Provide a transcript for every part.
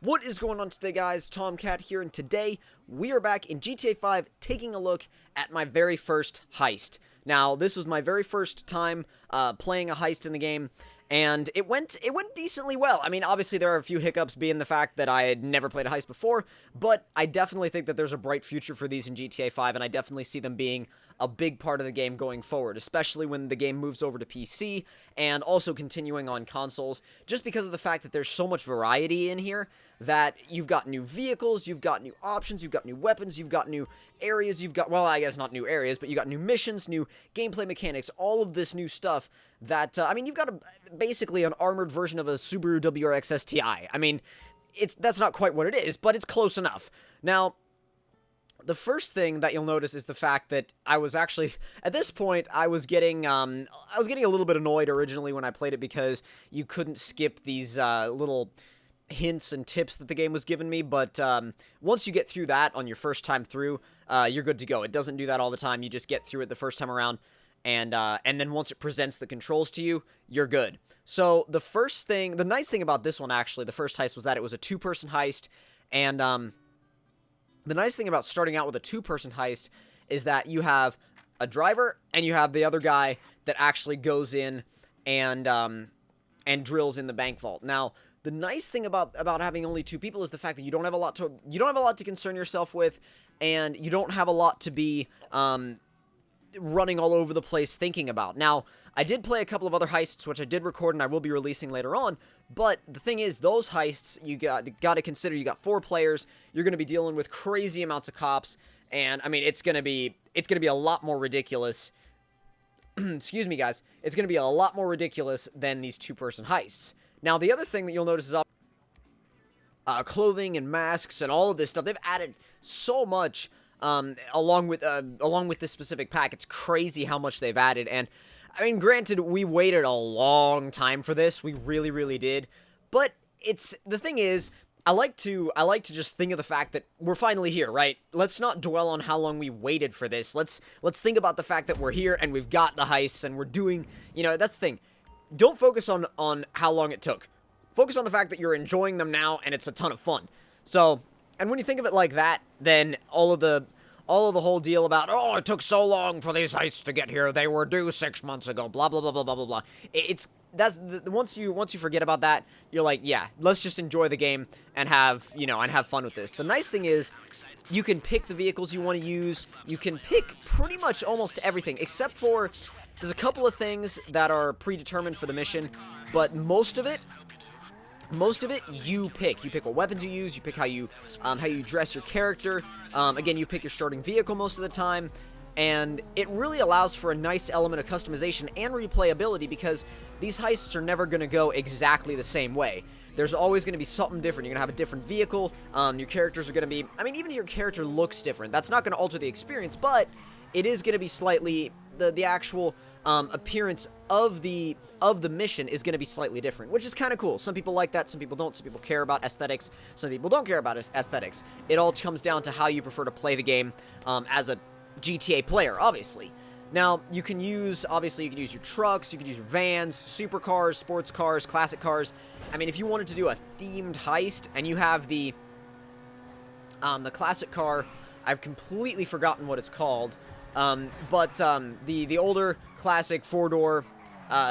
What is going on today, guys? Tomcat here, and today we are back in GTA 5 taking a look at my very first heist. Now, this was my very first time playing a heist in the game, and it went decently well. I mean, obviously there are a few hiccups, being the fact that I had never played a heist before, but I definitely think that there's a bright future for these in GTA 5, and I definitely see them being a big part of the game going forward, especially when the game moves over to PC, and also continuing on consoles, just because of the fact that there's so much variety in here, that you've got new vehicles, you've got new options, you've got new weapons, you've got new areas, you've got, well, I guess not new areas, but you got new missions, new gameplay mechanics, all of this new stuff that, I mean, you've got basically an armored version of a Subaru WRX STI. I mean, that's not quite what it is, but it's close enough. Now, the first thing that you'll notice is the fact that I was actually, at this point, I was getting a little bit annoyed originally when I played it because you couldn't skip these little hints and tips that the game was giving me, but once you get through that on your first time through, you're good to go. It doesn't do that all the time. You just get through it the first time around, and then once it presents the controls to you, you're good. So the nice thing about this one, actually, the first heist, was that it was a two-person heist, and the nice thing about starting out with a two-person heist is that you have a driver and you have the other guy that actually goes in and drills in the bank vault. Now, the nice thing about having only two people is the fact that you don't have a lot to concern yourself with, and you don't have a lot to be running all over the place thinking about. Now, I did play a couple of other heists, which I did record and I will be releasing later on, but the thing is, those heists, you got to consider, you got 4 players, you're going to be dealing with crazy amounts of cops, and, I mean, it's going to be a lot more ridiculous, excuse me, guys, it's going to be a lot more ridiculous than these two-person heists. Now, the other thing that you'll notice is clothing and masks and all of this stuff. They've added so much along with this specific pack. It's crazy how much they've added, and I mean, granted, we waited a long time for this. We really, really did. But the thing is, I like to just think of the fact that we're finally here, right? Let's not dwell on how long we waited for this. Let's think about the fact that we're here and we've got the heists and we're doing, that's the thing. Don't focus on how long it took. Focus on the fact that you're enjoying them now and it's a ton of fun. So, and when you think of it like that, then all of the whole deal about, oh, it took so long for these heists to get here, they were due 6 months ago, blah, blah, blah, blah, blah, blah, blah. Once you forget about that, you're like, yeah, let's just enjoy the game and have fun with this. The nice thing is, you can pick the vehicles you want to use, you can pick pretty much almost everything, except for, there's a couple of things that are predetermined for the mission, but most of it, you pick. You pick what weapons you use, you pick how you dress your character, again, you pick your starting vehicle most of the time, and it really allows for a nice element of customization and replayability because these heists are never going to go exactly the same way. There's always going to be something different. You're going to have a different vehicle, your characters are going to be, I mean, even if your character looks different, that's not going to alter the experience, but it is going to be slightly, the actual appearance of the mission is going to be slightly different, which is kind of cool. Some people like that, some people don't. Some people care about aesthetics, some people don't care about aesthetics. It all comes down to how you prefer to play the game as a GTA player, obviously. Now, you can use your trucks, you can use your vans, supercars, sports cars, classic cars. I mean, if you wanted to do a themed heist and you have the classic car, I've completely forgotten what it's called. But the older classic 4-door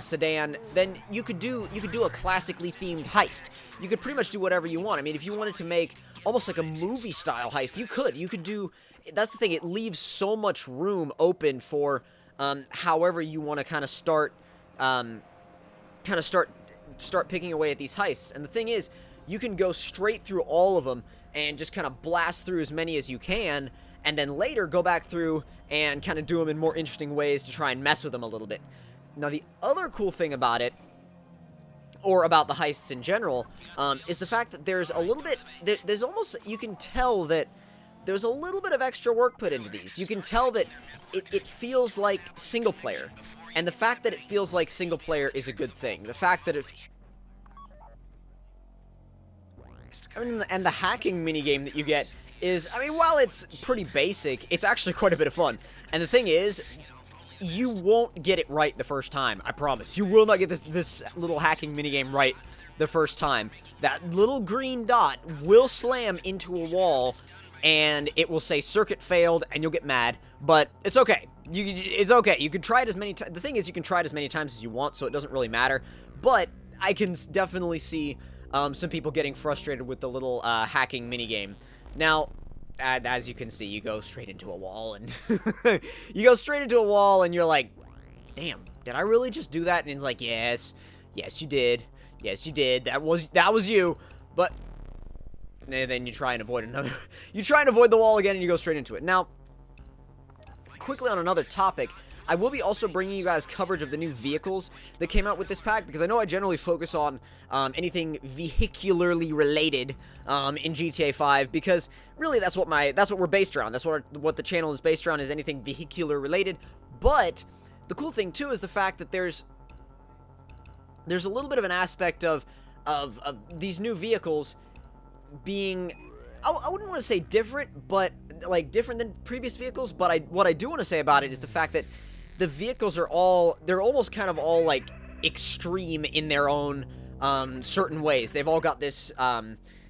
sedan, then you could do a classically themed heist. You could pretty much do whatever you want. I mean, if you wanted to make almost like a movie style heist, you could do. That's the thing. It leaves so much room open for however you want to kind of start picking away at these heists. And the thing is, you can go straight through all of them and just kind of blast through as many as you can, and then later go back through and kind of do them in more interesting ways to try and mess with them a little bit. Now, the other cool thing about it, or about the heists in general, is the fact that there's a little bit, there's almost, you can tell that there's a little bit of extra work put into these. You can tell that it feels like single player, and the fact that it feels like single player is a good thing. The fact that and the hacking minigame that you get is, I mean, while it's pretty basic, it's actually quite a bit of fun. And the thing is, you won't get it right the first time, I promise. You will not get this little hacking minigame right the first time, that little green dot will slam into a wall, and it will say circuit failed, and you'll get mad, but it's okay. It's okay. You can try it as many times. The thing is, you can try it as many times as you want, so it doesn't really matter, but I can definitely see some people getting frustrated with the little hacking minigame. Now, as you can see, you go straight into a wall, and you go straight into a wall, and you're like, damn, did I really just do that? And it's like, yes, you did. Yes, you did. That was you. But and then you try and avoid another. You try and avoid the wall again, and you go straight into it. Now, quickly on another topic, I will be also bringing you guys coverage of the new vehicles that came out with this pack, because I know I generally focus on anything vehicularly related in GTA 5, because really that's what we're based around. That's what the channel is based around, is anything vehicular related. But the cool thing too is the fact that there's a little bit of an aspect of these new vehicles being, I wouldn't want to say different, but like different than previous vehicles. But what I do want to say about it is the fact that the vehicles are they're almost kind of all like extreme in their own certain ways. They've all got this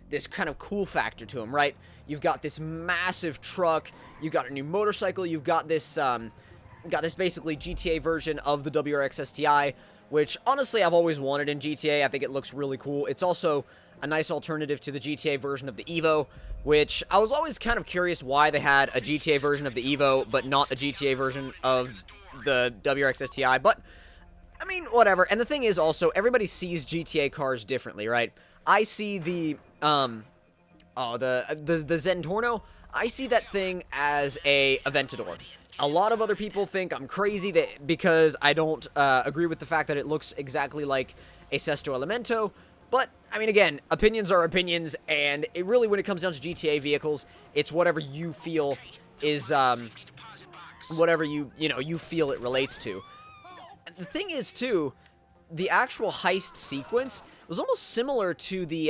this kind of cool factor to them, right? You've got this massive truck, you've got a new motorcycle, you've got this basically GTA version of the WRX STI, which honestly I've always wanted in GTA. I think it looks really cool. It's also a nice alternative to the GTA version of the Evo, which I was always kind of curious why they had a GTA version of the Evo, but not a GTA version of the WRX STI, but I mean, whatever. And the thing is also, everybody sees GTA cars differently, right? I see the Zentorno, I see that thing as a Aventador. A lot of other people think I'm crazy because I don't agree with the fact that it looks exactly like a Sesto Elemento. But, I mean, again, opinions are opinions, and it really, when it comes down to GTA vehicles, it's whatever you feel is, whatever you feel it relates to. The thing is, too, the actual heist sequence was almost similar to the,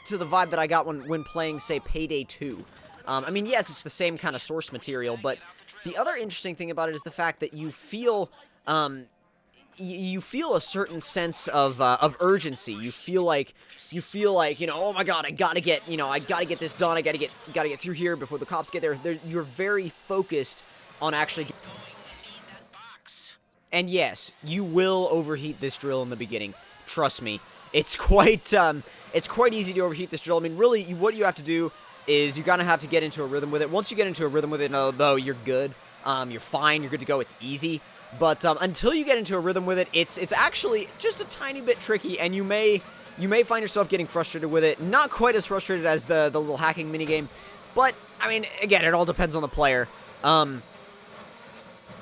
to the vibe that I got when playing, say, Payday 2. I mean, yes, it's the same kind of source material, but the other interesting thing about it is the fact that you feel a certain sense of urgency. You feel like, oh my god, I gotta get this done. I gotta get through here before the cops get there. You're very focused on actually. And yes, you will overheat this drill in the beginning. Trust me, it's quite easy to overheat this drill. I mean, really, what you have to do is you're gonna have to get into a rhythm with it. Once you get into a rhythm with it, though, you're good. You're fine. You're good to go. It's easy. But until you get into a rhythm with it, it's actually just a tiny bit tricky, and you may find yourself getting frustrated with it. Not quite as frustrated as the little hacking minigame, but I mean, again, it all depends on the player. And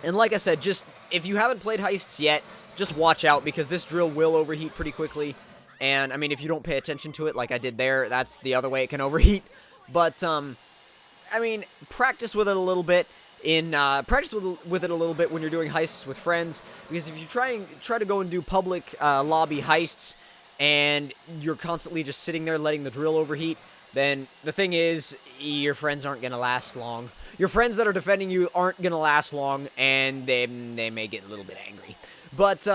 like I said, just if you haven't played Heists yet, just watch out, because this drill will overheat pretty quickly. And I mean, if you don't pay attention to it, like I did there, that's the other way it can overheat. But I mean, practice with it a little bit. Practice with it a little bit when you're doing heists with friends, because if you try to go and do public lobby heists and you're constantly just sitting there letting the drill overheat, then the thing is, your friends aren't gonna last long. Your friends that are defending you aren't gonna last long, and they may get a little bit angry. But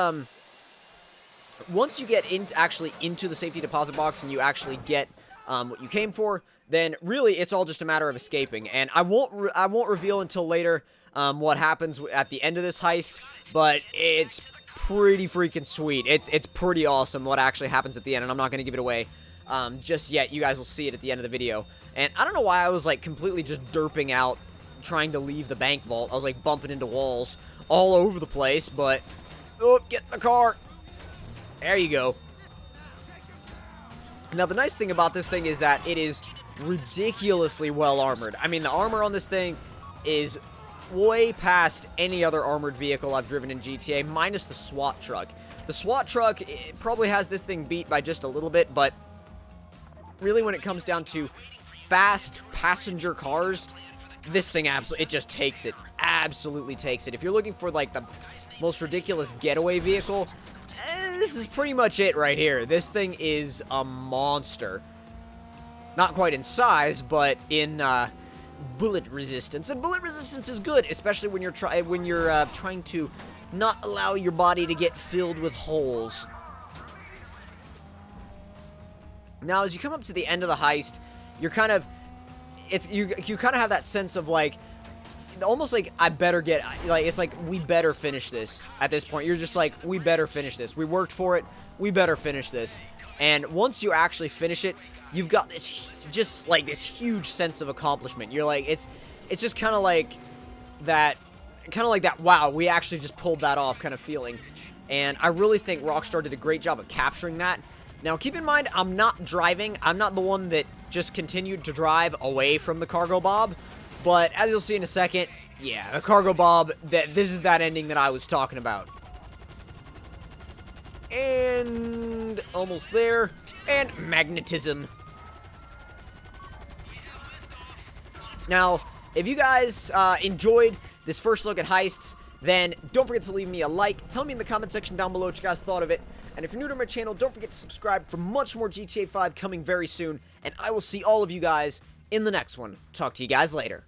once you get actually into the safety deposit box and you actually get what you came for, then really it's all just a matter of escaping. And I won't reveal until later what happens at the end of this heist, but it's pretty freaking sweet. It's pretty awesome what actually happens at the end, and I'm not going to give it away just yet. You guys will see it at the end of the video. And I don't know why I was like completely just derping out trying to leave the bank vault. I was like bumping into walls all over the place, but oh, get in the car. There you go. Now, the nice thing about this thing is that it is ridiculously well armored. I mean, the armor on this thing is way past any other armored vehicle I've driven in GTA, minus the SWAT truck. The SWAT truck, it probably has this thing beat by just a little bit, but really when it comes down to fast passenger cars, this thing it just takes it. Absolutely takes it. If you're looking for like the most ridiculous getaway vehicle, this is pretty much it right here. This thing is a monster. Not quite in size, but in bullet resistance. And bullet resistance is good, especially when you're trying to not allow your body to get filled with holes. Now, as you come up to the end of the heist, you're kind of, you kind of have that sense of like, almost like I better get, like, it's like we better finish this at this point. You're just like, we better finish this. We worked for it. We better finish this. And once you actually finish it, you've got this, just like this huge sense of accomplishment. You're like, it's just kind of like that, wow, we actually just pulled that off kind of feeling. And I really think Rockstar did a great job of capturing that. Now, keep in mind, I'm not driving. I'm not the one that just continued to drive away from the cargo bob. But as you'll see in a second, yeah, the cargo bob, this is that ending that I was talking about. And almost there. And magnetism. Now, if you guys enjoyed this first look at Heists, then don't forget to leave me a like. Tell me in the comment section down below what you guys thought of it. And if you're new to my channel, don't forget to subscribe for much more GTA 5 coming very soon. And I will see all of you guys in the next one. Talk to you guys later.